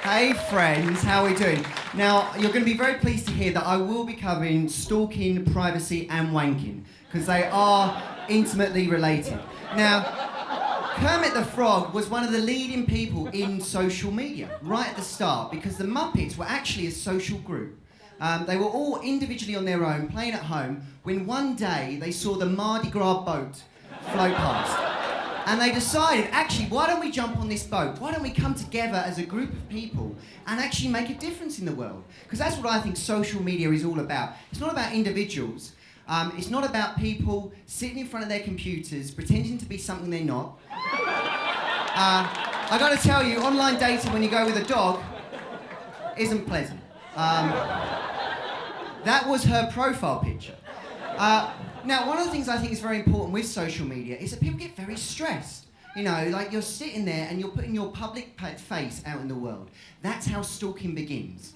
Hey friends, how are we doing? Now, you're going to be very pleased to hear that I will be covering stalking, privacy and wanking, because they are intimately related. Now, Kermit the Frog was one of the leading people in social media, right at the start, because the Muppets were actually a social group. They were all individually on their own, playing at home, when one day they saw the Mardi Gras boat float past. And they decided, actually, why don't we jump on this boat? Why don't we come together as a group of people and actually make a difference in the world? Because that's what I think social media is all about. It's not about individuals. It's not about people sitting in front of their computers pretending to be something they're not. I got to tell you, online dating when you go with a dog isn't pleasant. That was her profile picture. Now, one of the things I think is very important with social media is that people get very stressed. You know, like you're sitting there and you're putting your public face out in the world. That's how stalking begins.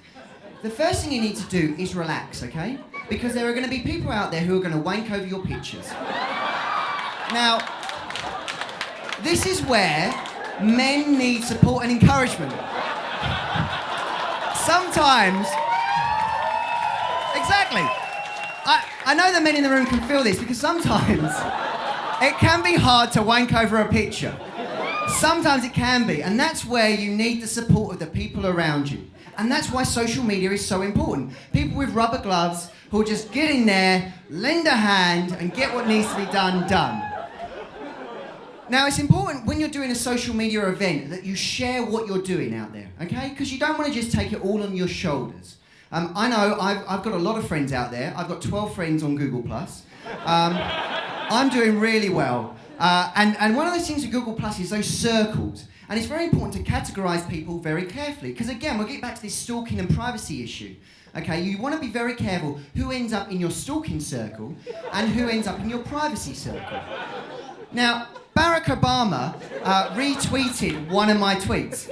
The first thing you need to do is relax, okay? Because there are going to be people out there who are going to wank over your pictures. Now, this is where men need support and encouragement. Sometimes... Exactly. I know the men in the room can feel this because sometimes it can be hard to wank over a picture. Sometimes it can be, and that's where you need the support of the people around you. And that's why social media is so important. People with rubber gloves who will just get in there, lend a hand, and get what needs to be done, done. Now, it's important when you're doing a social media event that you share what you're doing out there, okay? Because you don't want to just take it all on your shoulders. I know I've got a lot of friends out there. I've got 12 friends on Google+. I'm doing really well. And one of those things with Google+ is those circles. And it's very important to categorise people very carefully. Because again, we'll get back to this stalking and privacy issue. Okay, you want to be very careful who ends up in your stalking circle and who ends up in your privacy circle. Now, Barack Obama retweeted one of my tweets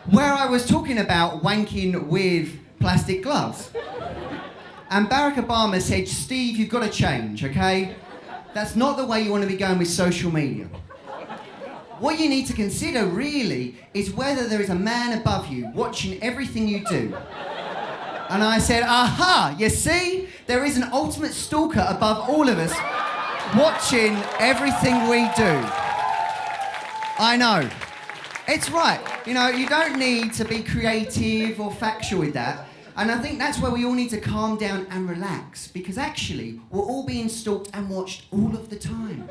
where I was talking about wanking with plastic gloves. And Barack Obama said, Steve, you've got to change, okay? That's not the way you want to be going with social media. What you need to consider, really, is whether there is a man above you watching everything you do. And I said, aha, you see? There is an ultimate stalker above all of us watching everything we do. I know. It's right. You know, you don't need to be creative or factual with that. And I think that's where we all need to calm down and relax, because actually, we're all being stalked and watched all of the time.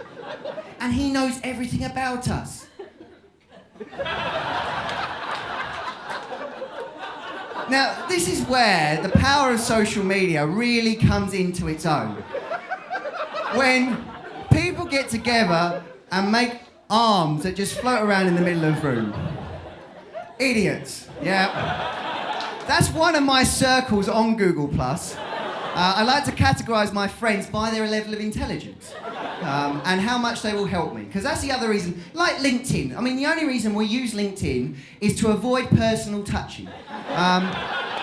And he knows everything about us. Now, this is where the power of social media really comes into its own. When people get together and make arms that just float around in the middle of the room. Idiots, yeah. That's one of my circles on Google+. I like to categorise my friends by their level of intelligence and how much they will help me. Because that's the other reason, like LinkedIn. I mean, the only reason we use LinkedIn is to avoid personal touching.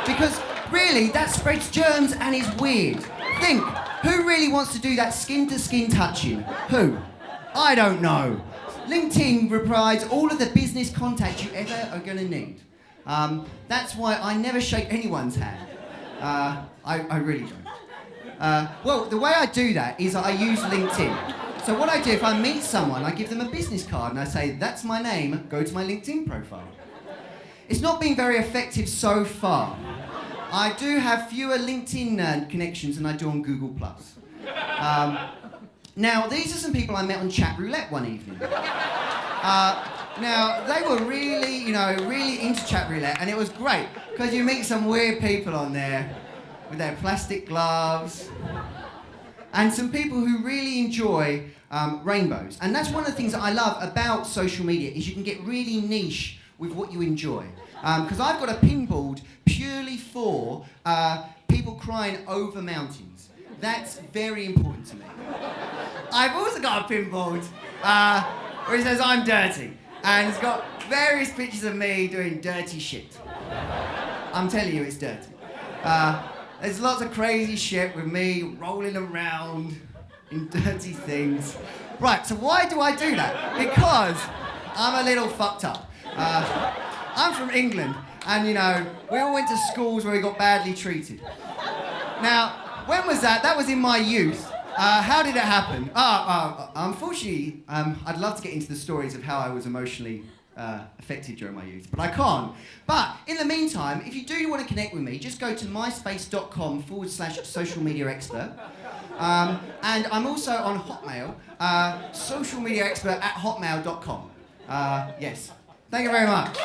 Because really, that spreads germs and is weird. Think, who really wants to do that skin-to-skin touching? Who? I don't know. LinkedIn provides all of the business contacts you ever are going to need. That's why I never shake anyone's hand. I really don't. Well, the way I do that is I use LinkedIn. So what I do, if I meet someone, I give them a business card and I say, that's my name, go to my LinkedIn profile. It's not been very effective so far. I do have fewer LinkedIn connections than I do on Google+. Now, these are some people I met on chat roulette one evening. Now, they were really, really into chat roulette, and it was great, because you meet some weird people on there with their plastic gloves, and some people who really enjoy rainbows. And that's one of the things that I love about social media, is you can get really niche with what you enjoy. Because I've got a pin board purely for people crying over mountains. That's very important to me. I've also got a pin board where it says I'm dirty. And it's got various pictures of me doing dirty shit. I'm telling you, it's dirty. There's lots of crazy shit with me rolling around in dirty things. Right, so why do I do that? Because I'm a little fucked up. I'm from England, and you know, we all went to schools where we got badly treated. Now, when was that? That was in my youth. How did it happen? Unfortunately, I'd love to get into the stories of how I was emotionally affected during my youth, but I can't. But in the meantime, if you do want to connect with me, just go to myspace.com/social media expert. And I'm also on Hotmail, socialmediaexpert@hotmail.com. Yes. Thank you very much.